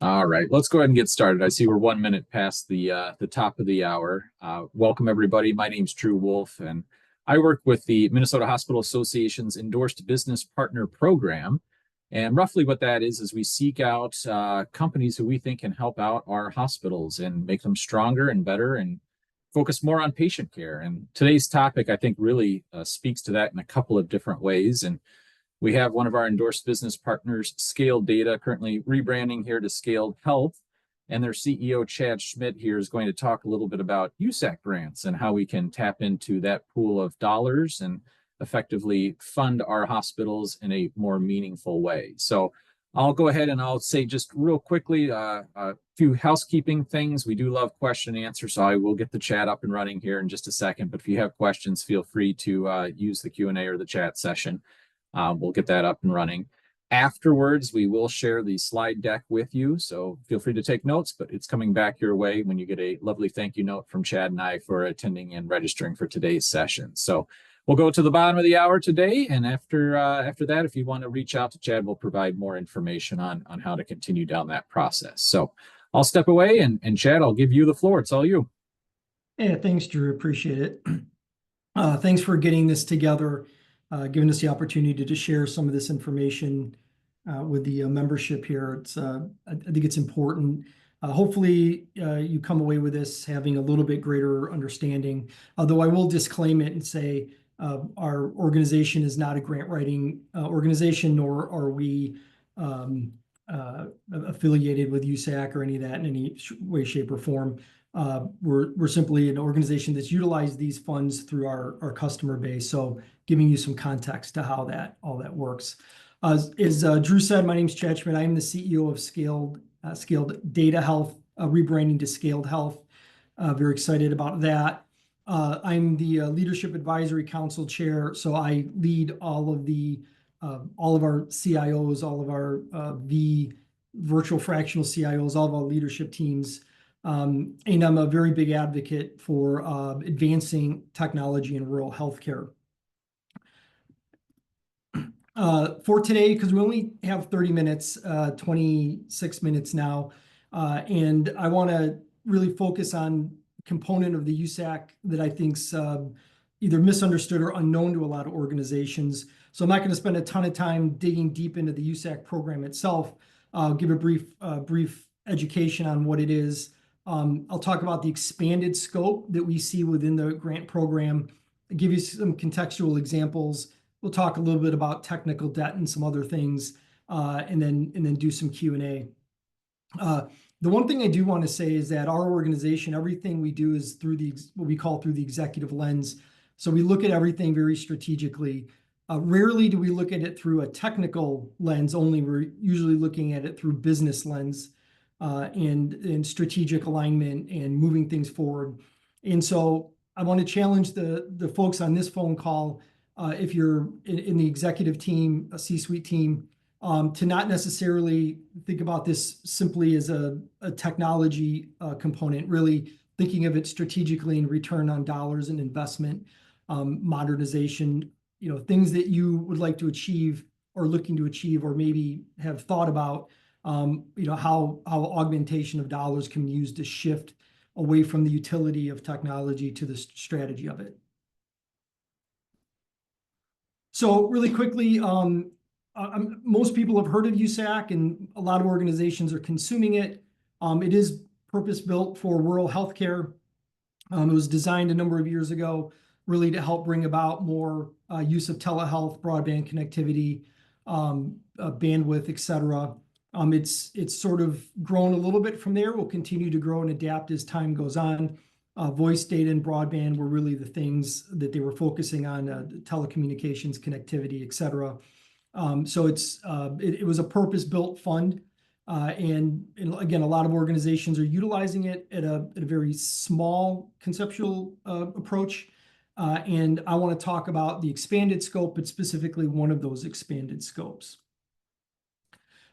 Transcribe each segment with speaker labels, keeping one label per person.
Speaker 1: All right, let's go ahead and get started. I see we're 1 minute past the top of the hour. Welcome everybody. My name's Drew Wolf, and I work with the Minnesota Hospital Association's Endorsed Business Partner Program. And roughly what that is we seek out companies who we think can help out our hospitals and make them stronger and better and focus more on patient care. And today's topic, I think, really speaks to that in a couple of different ways. And we have one of our endorsed business partners, ScaledData, currently rebranding here to Scaled Health. And their CEO, Chad Schmidt, here is going to talk a little bit about USAC grants and how we can tap into that pool of dollars and effectively fund our hospitals in a more meaningful way. So I'll go ahead and I'll say just real quickly a few housekeeping things. We do love question and answer, so I will get the chat up and running here in just a second. But if you have questions, feel free to use the Q&A or the chat session. We'll get that up and running. Afterwards, we will share the slide deck with you, so feel free to take notes, but it's coming back your way when you get a lovely thank you note from Chad and I for attending and registering for today's session. So we'll go to the bottom of the hour today, and after that, if you want to reach out to Chad, we'll provide more information on how to continue down that process. So I'll step away, and Chad, I'll give you the floor. It's all you.
Speaker 2: Yeah, thanks, Drew. Appreciate it. Thanks for getting this together. Giving us the opportunity to share some of this information with the membership here. I think it's important. Hopefully, you come away with this having a little bit greater understanding. Although I will disclaim it and say our organization is not a grant writing organization, nor are we affiliated with USAC or any of that in any way, shape, or form. We're simply an organization that's utilized these funds through our customer base. So giving you some context to how all that works. As Drew said, my name is Chad Schmidt. I am the CEO of ScaledData Health, rebranding to Scaled Health. Very excited about that. I'm the Leadership Advisory Council Chair, so I lead all of our CIOs, all of our virtual fractional CIOs, all of our leadership teams. And I'm a very big advocate for advancing technology in rural healthcare. For today, because we only have 30 minutes, 26 minutes now, and I want to really focus on a component of the USAC that I think's either misunderstood or unknown to a lot of organizations. So I'm not going to spend a ton of time digging deep into the USAC program itself. I'll give a brief education on what it is. I'll talk about the expanded scope that we see within the grant program, give you some contextual examples. We'll talk a little bit about technical debt and some other things, and then do some Q&A. The one thing I do want to say is that our organization, everything we do is through what we call through the executive lens. So we look at everything very strategically. Rarely do we look at it through a technical lens only. We're usually looking at it through business lens. And strategic alignment and moving things forward. And so I want to challenge the folks on this phone call, if you're in the executive team, a C-suite team, to not necessarily think about this simply as a technology component, really thinking of it strategically and return on dollars and investment, modernization, things that you would like to achieve or looking to achieve or maybe have thought about. How augmentation of dollars can be used to shift away from the utility of technology to the strategy of it. So really quickly, most people have heard of USAC, and a lot of organizations are consuming it. It is purpose-built for rural healthcare. It was designed a number of years ago, really to help bring about more use of telehealth, broadband connectivity, bandwidth, et cetera. It's sort of grown a little bit from there. We'll continue to grow and adapt as time goes on. Voice, data, and broadband were really the things that they were focusing on, telecommunications, connectivity, et cetera. So it was a purpose-built fund. And again, a lot of organizations are utilizing it at a very small conceptual approach. And I want to talk about the expanded scope, but specifically one of those expanded scopes.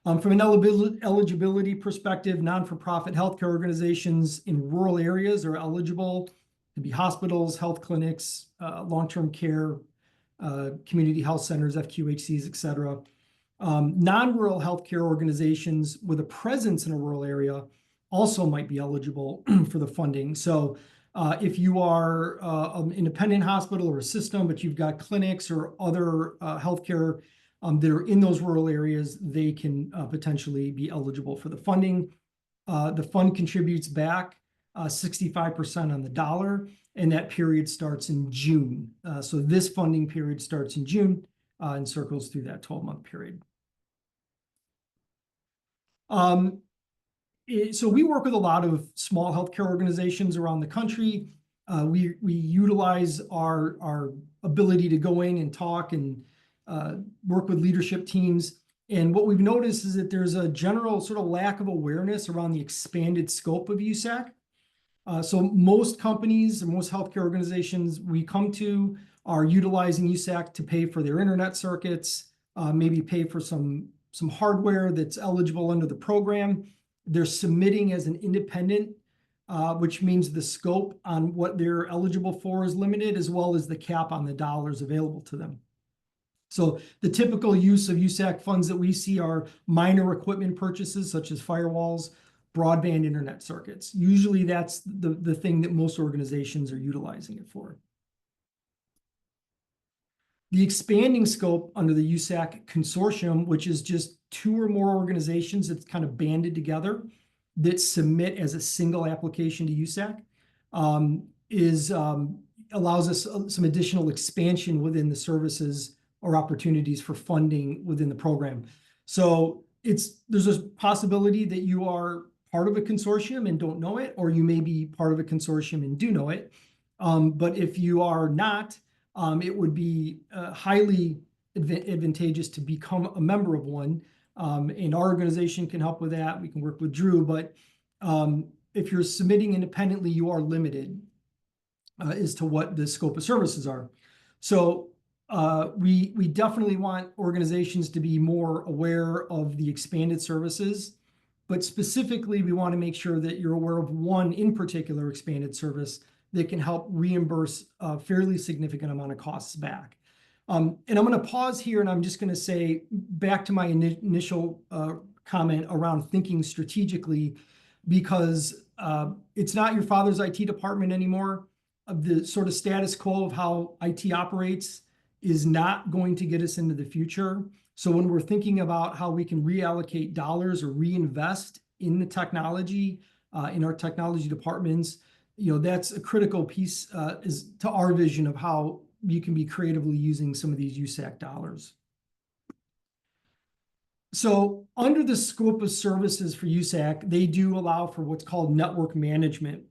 Speaker 2: From an eligibility perspective, non-for-profit healthcare organizations in rural areas are eligible to be hospitals, health clinics, long-term care, community health centers, FQHCs, et cetera. Non-rural healthcare organizations with a presence in a rural area also might be eligible for the funding. So if you are an independent hospital or a system, but you've got clinics or other healthcare that are in those rural areas, they can potentially be eligible for the funding. The fund contributes back 65% on the dollar, and that period starts in June. So this funding period starts in June and circles through that 12-month period. So we work with a lot of small healthcare organizations around the country. We utilize our ability to go in and talk and work with leadership teams. And what we've noticed is that there's a general sort of lack of awareness around the expanded scope of USAC. So most companies and most healthcare organizations we come to are utilizing USAC to pay for their internet circuits, maybe pay for some hardware that's eligible under the program. They're submitting as an independent, which means the scope on what they're eligible for is limited, as well as the cap on the dollars available to them. So the typical use of USAC funds that we see are minor equipment purchases, such as firewalls, broadband internet circuits. Usually that's the thing that most organizations are utilizing it for. The expanding scope under the USAC consortium, which is just 2 or more organizations that's kind of banded together that submit as a single application to USAC, allows us some additional expansion within the services or opportunities for funding within the program. So there's a possibility that you are part of a consortium and don't know it, or you may be part of a consortium and do know it. But if you are not, it would be highly advantageous to become a member of one. And our organization can help with that. We can work with Drew, but if you're submitting independently, you are limited as to what the scope of services are. So we definitely want organizations to be more aware of the expanded services, but specifically, we want to make sure that you're aware of one in particular expanded service that can help reimburse a fairly significant amount of costs back. And I'm going to pause here, and I'm just going to say back to my initial comment around thinking strategically, because it's not your father's IT department anymore. The sort of status quo of how IT operates is not going to get us into the future. So when we're thinking about how we can reallocate dollars or reinvest in the technology, in our technology departments, that's a critical piece is to our vision of how you can be creatively using some of these USAC dollars. So under the scope of services for USAC, they do allow for what's called network management.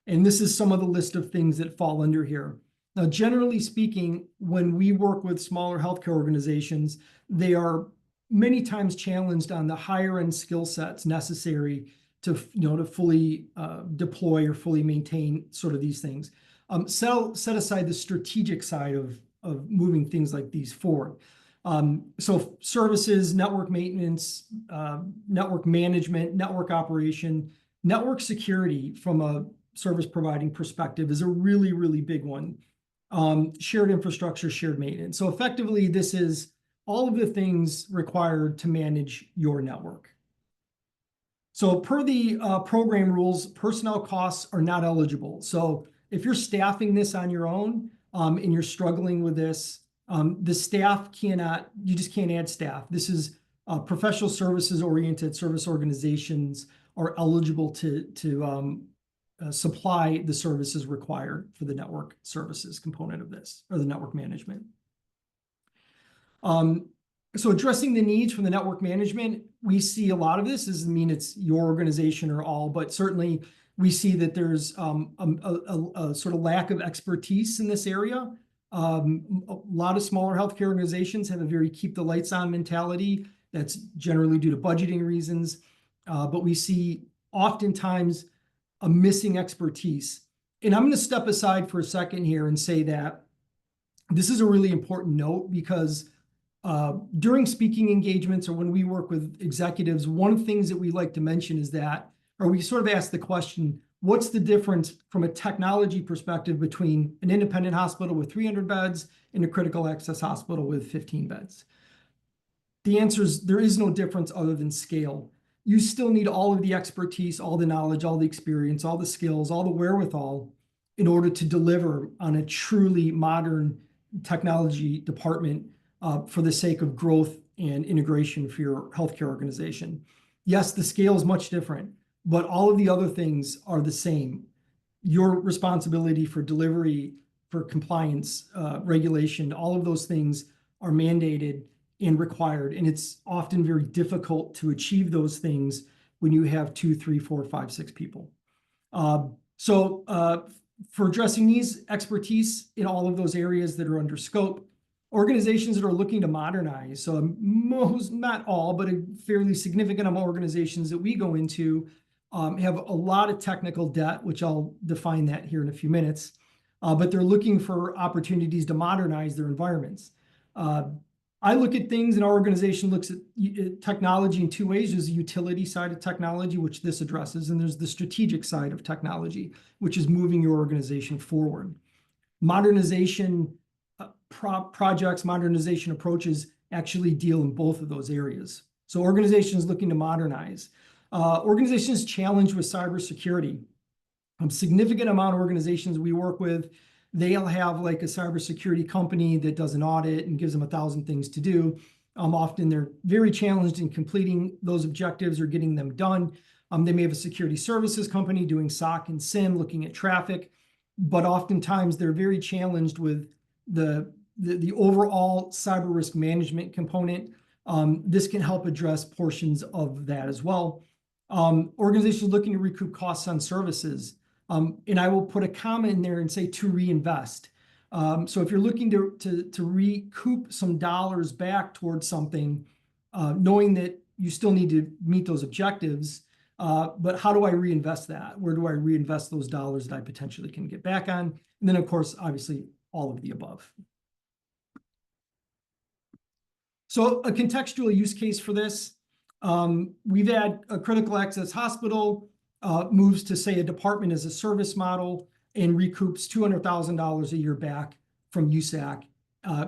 Speaker 2: And this is some of the list of things that fall under here. Now, generally speaking, when we work with smaller healthcare organizations, they are many times challenged on the higher end skill sets necessary to fully deploy or fully maintain sort of these things. Set aside the strategic side of moving things like these forward. So services, network maintenance, network management, network operation, network security from a service providing perspective is a really, really big one. Shared infrastructure, shared maintenance. So effectively, this is all of the things required to manage your network. So per the program rules, personnel costs are not eligible. So if you're staffing this on your own and you're struggling with this, the staff you just can't add staff. This is professional services oriented service organizations are eligible to supply the services required for the network services component of this, or the network management. So addressing the needs from the network management, we see a lot of this. Doesn't mean it's your organization or all, but certainly we see that there's a sort of lack of expertise in this area. A lot of smaller healthcare organizations have a very keep the lights on mentality. That's generally due to budgeting reasons. But we see oftentimes a missing expertise. And I'm going to step aside for a second here and say that this is a really important note, because during speaking engagements or when we work with executives, one of the things that we like to mention is that, or we sort of ask the question, what's the difference from a technology perspective between an independent hospital with 300 beds and a critical access hospital with 15 beds? The answer is there is no difference other than scale. You still need all of the expertise, all the knowledge, all the experience, all the skills, all the wherewithal in order to deliver on a truly modern technology department for the sake of growth and integration for your healthcare organization. Yes, the scale is much different, but all of the other things are the same. Your responsibility for delivery, for compliance, regulation, all of those things are mandated and required. And it's often very difficult to achieve those things when you have 2, 3, 4, 5, 6 people. For addressing these expertise in all of those areas that are under scope, organizations that are looking to modernize, so most, not all, but a fairly significant amount of organizations that we go into have a lot of technical debt, which I'll define that here in a few minutes, but they're looking for opportunities to modernize their environments. I look at things, and our organization looks at technology in two ways. There's the utility side of technology, which this addresses, and there's the strategic side of technology, which is moving your organization forward. Modernization projects, modernization approaches actually deal in both of those areas. So organizations looking to modernize. Organizations challenged with cybersecurity. A significant amount of organizations we work with, they'll have like a cybersecurity company that does an audit and gives them 1,000 things to do. Often they're very challenged in completing those objectives or getting them done. They may have a security services company doing SOC and SIM, looking at traffic, but oftentimes they're very challenged with the overall cyber risk management component. This can help address portions of that as well. Organizations looking to recoup costs on services. And I will put a comma in there and say to reinvest. So if you're looking to recoup some dollars back towards something, knowing that you still need to meet those objectives, but how do I reinvest that? Where do I reinvest those dollars that I potentially can get back on? And then, of course, obviously, all of the above. So a contextual use case for this, we've had a critical access hospital moves to, say, a department as a service model and recoups $200,000 a year back from USAC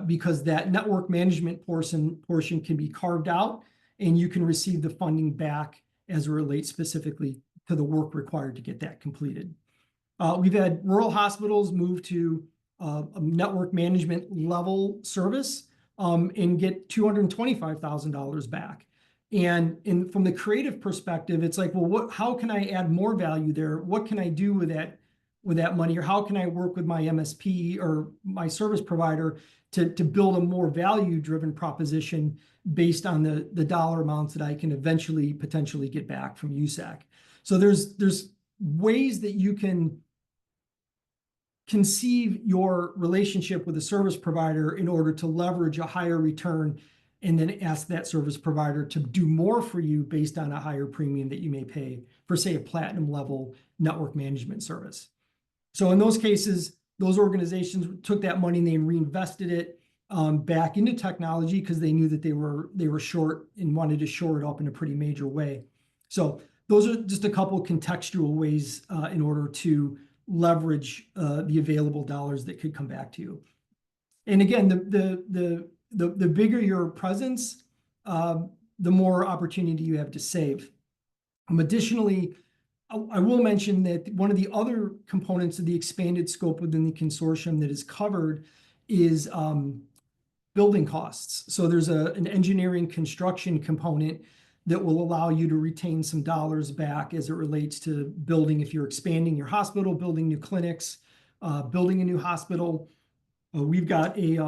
Speaker 2: because that network management portion can be carved out and you can receive the funding back as it relates specifically to the work required to get that completed. We've had rural hospitals move to a network management level service and get $225,000 back. And from the creative perspective, it's like, well, how can I add more value there? What can I do with that money? Or how can I work with my MSP or my service provider to build a more value-driven proposition based on the dollar amounts that I can eventually potentially get back from USAC? So there's ways that you can conceive your relationship with a service provider in order to leverage a higher return and then ask that service provider to do more for you based on a higher premium that you may pay for, say, a platinum level network management service. So in those cases, those organizations took that money and they reinvested it back into technology because they knew that they were short and wanted to shore it up in a pretty major way. So those are just a couple contextual ways in order to leverage the available dollars that could come back to you. And again, the bigger your presence, the more opportunity you have to save. Additionally, I will mention that one of the other components of the expanded scope within the consortium that is covered is building costs. So there's an engineering construction component that will allow you to retain some dollars back as it relates to building, if you're expanding your hospital, building new clinics, building a new hospital. We've got a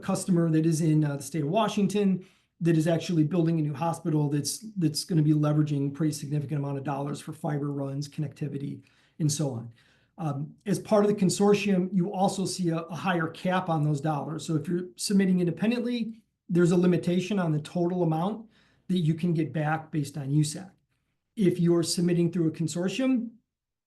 Speaker 2: customer that is in the state of Washington that is actually building a new hospital that's going to be leveraging a pretty significant amount of dollars for fiber runs, connectivity, and so on. As part of the consortium, you also see a higher cap on those dollars. So if you're submitting independently, there's a limitation on the total amount that you can get back based on USAC. If you're submitting through a consortium,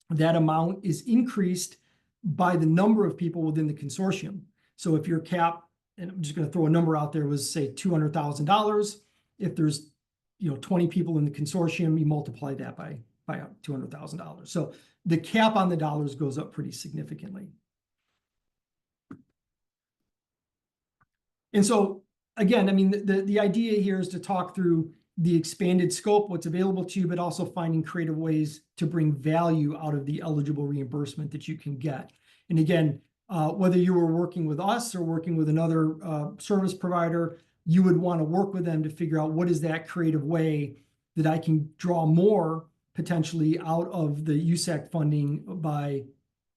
Speaker 2: that amount is increased by the number of people within the consortium. So if your cap, and I'm just going to throw a number out there, was say $200,000. If there's 20 people in the consortium, you multiply that by $200,000. So the cap on the dollars goes up pretty significantly. And so again, I mean, the idea here is to talk through the expanded scope, what's available to you, but also finding creative ways to bring value out of the eligible reimbursement that you can get. And again, whether you were working with us or working with another service provider, you would want to work with them to figure out what is that creative way that I can draw more potentially out of the USAC funding by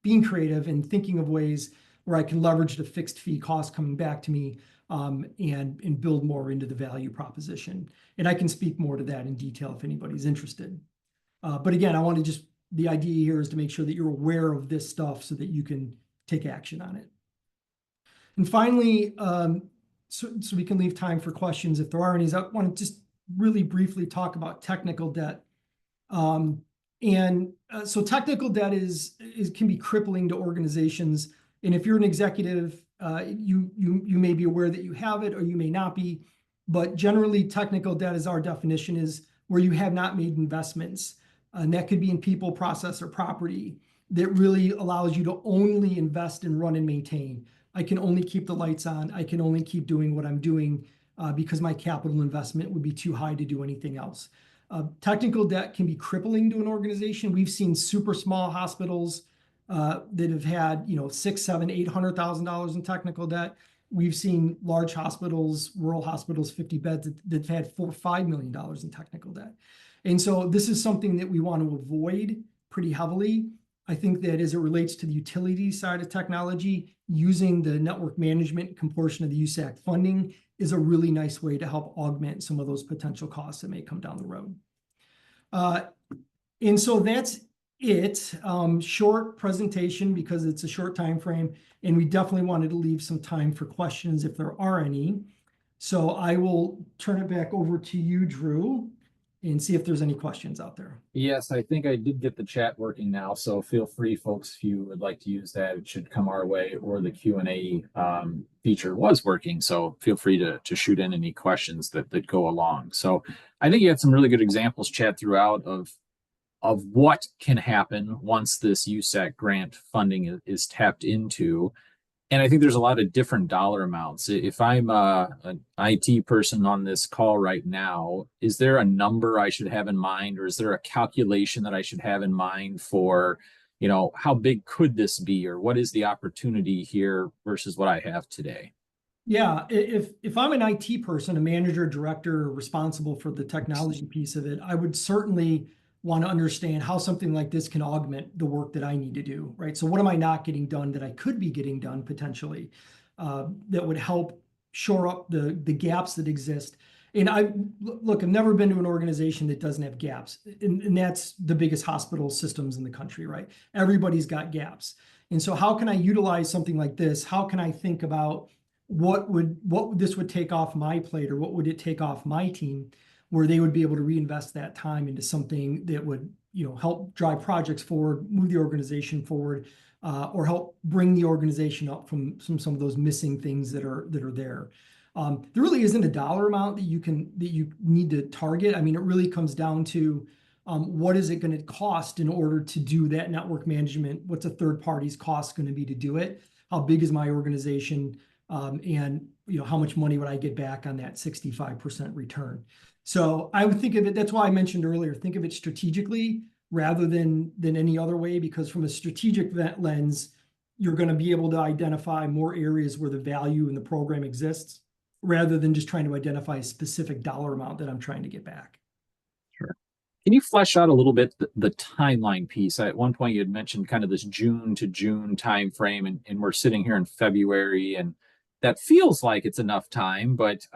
Speaker 2: being creative and thinking of ways where I can leverage the fixed fee cost coming back to me, and build more into the value proposition. And I can speak more to that in detail if anybody's interested. But again, I want to just, the idea here is to make sure that you're aware of this stuff so that you can take action on it. And finally, so we can leave time for questions if there are any, I want to just really briefly talk about technical debt. So technical debt can be crippling to organizations. And if you're an executive, you may be aware that you have it or you may not be. But generally, technical debt, as our definition, is where you have not made investments. And that could be in people, process, or property that really allows you to only invest and run and maintain. I can only keep the lights on. I can only keep doing what I'm doing because my capital investment would be too high to do anything else. Technical debt can be crippling to an organization. We've seen super small hospitals that have had, $600,000, $700,000, $800,000 in technical debt. We've seen large hospitals, rural hospitals, 50 beds that have had $4 or $5 million in technical debt. And so this is something that we want to avoid pretty heavily. I think that as it relates to the utility side of technology, using the network management portion of the USAC funding is a really nice way to help augment some of those potential costs that may come down the road. And so that's it. Short presentation because it's a short time frame, and we definitely wanted to leave some time for questions if there are any. So I will turn it back over to you, Drew, and see if there's any questions out there.
Speaker 1: Yes, I think I did get the chat working now, so feel free, folks, if you would like to use that, it should come our way, or the Q&A feature was working, so feel free to shoot in any questions that go along. So I think you had some really good examples, Chad, throughout of what can happen once this USAC grant funding is tapped into. And I think there's a lot of different dollar amounts. If I'm an IT person on this call right now, is there a number I should have in mind, or is there a calculation that I should have in mind for, how big could this be, or what is the opportunity here versus what I have today?
Speaker 2: Yeah, if I'm an IT person, a manager, director, responsible for the technology piece of it, I would certainly want to understand how something like this can augment the work that I need to do, right? So what am I not getting done that I could be getting done potentially that would help shore up the gaps that exist? And I've never been to an organization that doesn't have gaps. And that's the biggest hospital systems in the country, right? Everybody's got gaps. And so how can I utilize something like this? How can I think about what this would take off my plate, or what would it take off my team, where they would be able to reinvest that time into something that would, help drive projects forward, move the organization forward, or help bring the organization up from some of those missing things that are there. There really isn't a dollar amount that you need to target. I mean, it really comes down to what is it going to cost in order to do that network management? What's a third party's cost going to be to do it? How big is my organization? And how much money would I get back on that 65% return? So I would think of it, that's why I mentioned earlier, think of it strategically rather than any other way, because from a strategic lens, you're going to be able to identify more areas where the value in the program exists, rather than just trying to identify a specific dollar amount that I'm trying to get back.
Speaker 1: Sure. Can you flesh out a little bit the timeline piece? At one point, you had mentioned kind of this June to June time frame, and we're sitting here in February, and that feels like it's enough time, but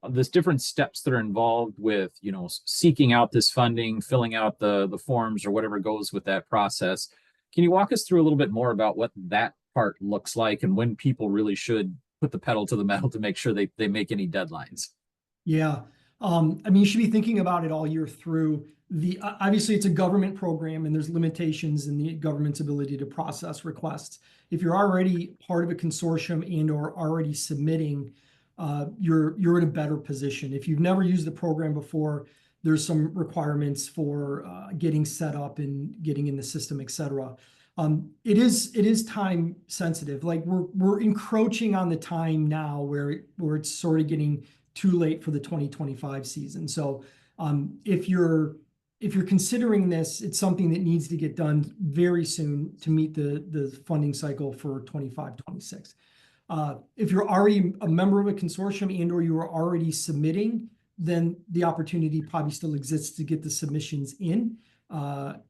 Speaker 1: there's different steps that are involved with, seeking out this funding, filling out the forms, or whatever goes with that process. Can you walk us through a little bit more about what that part looks like, and when people really should put the pedal to the metal to make sure they make any deadlines?
Speaker 2: Yeah. I mean, you should be thinking about it all year through. Obviously, it's a government program, and there's limitations in the government's ability to process requests. If you're already part of a consortium and or already submitting, you're in a better position. If you've never used the program before, there's some requirements for getting set up and getting in the system, et cetera. It is time sensitive. Like we're encroaching on the time now where it's sort of getting too late for the 2025 season. So if you're considering this, it's something that needs to get done very soon to meet the funding cycle for 25-26. If you're already a member of a consortium and or you are already submitting, then the opportunity probably still exists to get the submissions in. And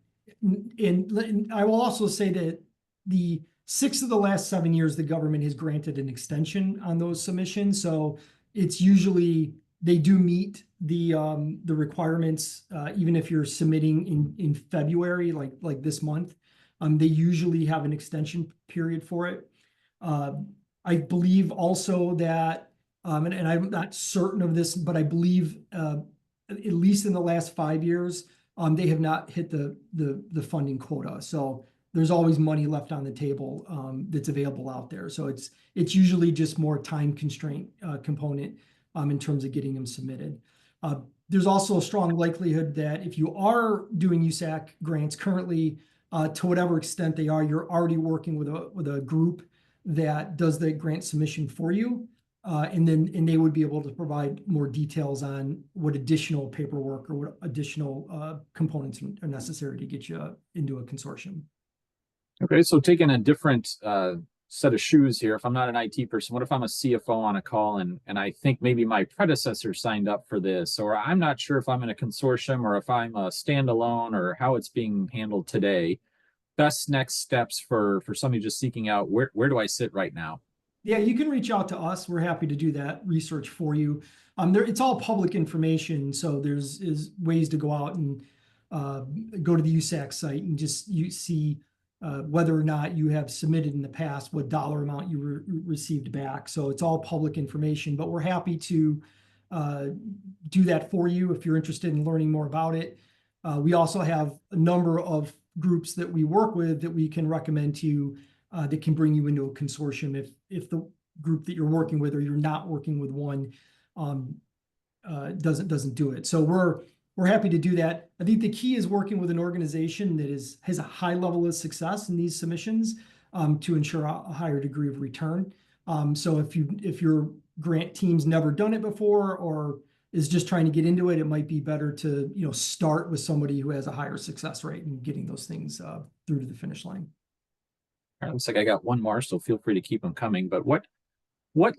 Speaker 2: I will also say that the 6 of the last 7 years, the government has granted an extension on those submissions. So it's usually they do meet the requirements, even if you're submitting in February, like this month. They usually have an extension period for it. I believe also that, and I'm not certain of this, but I believe at least in the last 5 years, they have not hit the funding quota. So there's always money left on the table that's available out there. So it's usually just more time constraint component in terms of getting them submitted. There's also a strong likelihood that if you are doing USAC grants currently, to whatever extent they are, you're already working with a group that does the grant submission for you. And they would be able to provide more details on what additional paperwork or what additional components are necessary to get you into a consortium.
Speaker 1: Okay, so taking a different set of shoes here, if I'm not an IT person, what if I'm a CFO on a call and I think maybe my predecessor signed up for this, or I'm not sure if I'm in a consortium or if I'm a standalone or how it's being handled today. Best next steps for somebody just seeking out where do I sit right now?
Speaker 2: Yeah, you can reach out to us. We're happy to do that research for you. It's all public information, so there's ways to go out and go to the USAC site and just see whether or not you have submitted in the past, what dollar amount you received back. So it's all public information, but we're happy to do that for you if you're interested in learning more about it. We also have a number of groups that we work with that we can recommend to you that can bring you into a consortium if the group that you're working with or you're not working with one doesn't do it. So we're happy to do that. I think the key is working with an organization that has a high level of success in these submissions to ensure a higher degree of return. So if your grant team's never done it before or is just trying to get into it, it might be better to start with somebody who has a higher success rate in getting those things through to the finish line.
Speaker 1: All right, looks like I got one more, so feel free to keep them coming. But what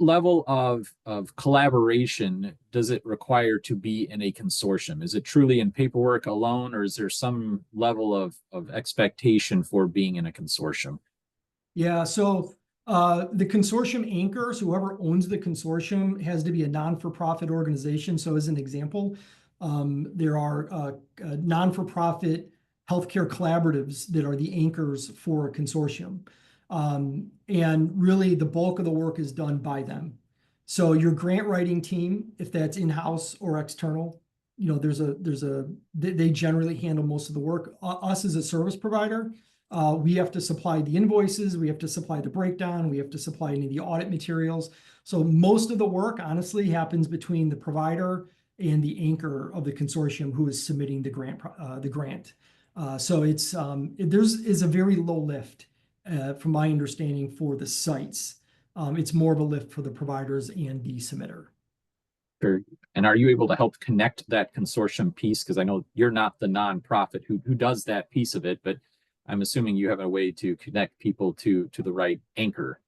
Speaker 1: level of collaboration does it require to be in a consortium? Is it truly in paperwork alone, or is there some level of expectation for being in a consortium?
Speaker 2: Yeah, so the consortium anchors, whoever owns the consortium, has to be a non-for-profit organization. So as an example, there are non-for-profit healthcare collaboratives that are the anchors for a consortium. And really the bulk of the work is done by them. So your grant writing team, if that's in-house or external, they generally handle most of the work. Us as a service provider, we have to supply the invoices, we have to supply the breakdown, we have to supply any of the audit materials. So most of the work honestly happens between the provider and the anchor of the consortium who is submitting the grant. So there's a very low lift from my understanding for the sites. It's more of a lift for the providers and the submitter.
Speaker 1: Sure. And are you able to help connect that consortium piece? Because I know you're not the nonprofit who does that piece of it, but I'm assuming you have a way to connect people to the right anchor.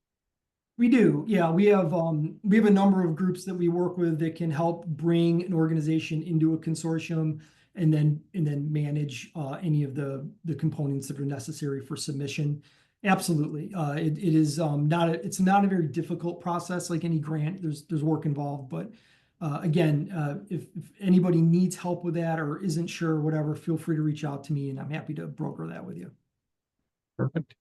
Speaker 2: We do, yeah. We have a number of groups that we work with that can help bring an organization into a consortium and then manage any of the components that are necessary for submission. Absolutely, it's not a very difficult process like any grant. There's work involved, but again, if anybody needs help with that or isn't sure, or whatever, feel free to reach out to me, and I'm happy to broker that with you.
Speaker 1: Perfect.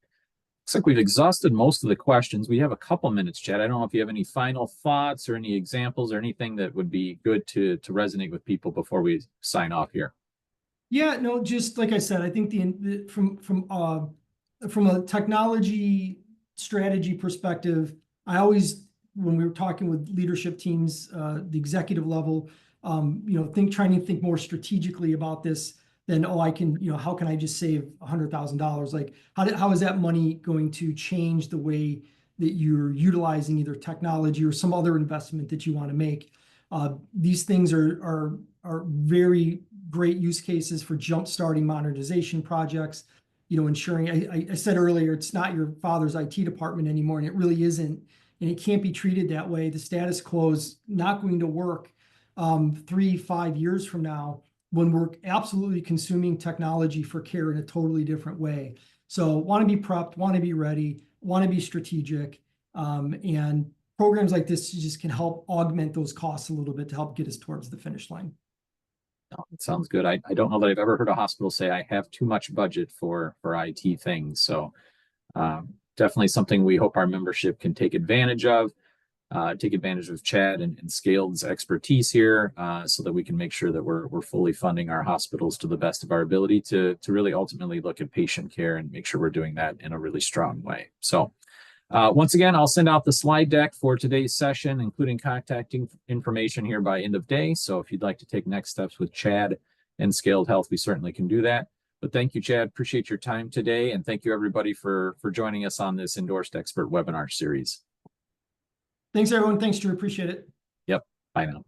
Speaker 1: Looks like we've exhausted most of the questions. We have a couple minutes, Chad. I don't know if you have any final thoughts or any examples or anything that would be good to resonate with people before we sign off here.
Speaker 2: Yeah, no, just like I said, I think from a technology strategy perspective, I always, when we were talking with leadership teams, the executive level, trying to think more strategically about this. then, oh, I can, how can I just save $100,000? Like, how is that money going to change the way that you're utilizing either technology or some other investment that you want to make? These things are very great use cases for jump-starting modernization projects. Ensuring, I said earlier, it's not your father's IT department anymore, and it really isn't, and it can't be treated that way. The status quo is not going to work 3-5 years from now, when we're absolutely consuming technology for care in a totally different way. So want to be prepped, want to be ready, want to be strategic, and programs like this just can help augment those costs a little bit to help get us towards the finish line.
Speaker 1: No, it sounds good. I don't know that I've ever heard a hospital say I have too much budget for IT things. So definitely something we hope our membership can take advantage of. Take advantage of Chad and Scaled's expertise here, so that we can make sure that we're fully funding our hospitals to the best of our ability to really ultimately look at patient care and make sure we're doing that in a really strong way. So once again, I'll send out the slide deck for today's session, including contacting information here by end of day. So if you'd like to take next steps with Chad and Scaled Health, we certainly can do that. But thank you, Chad. Appreciate your time today. And thank you, everybody, for joining us on this Endorsed Expert webinar series.
Speaker 2: Thanks, everyone. Thanks, Drew. Appreciate it.
Speaker 1: Yep. Bye now.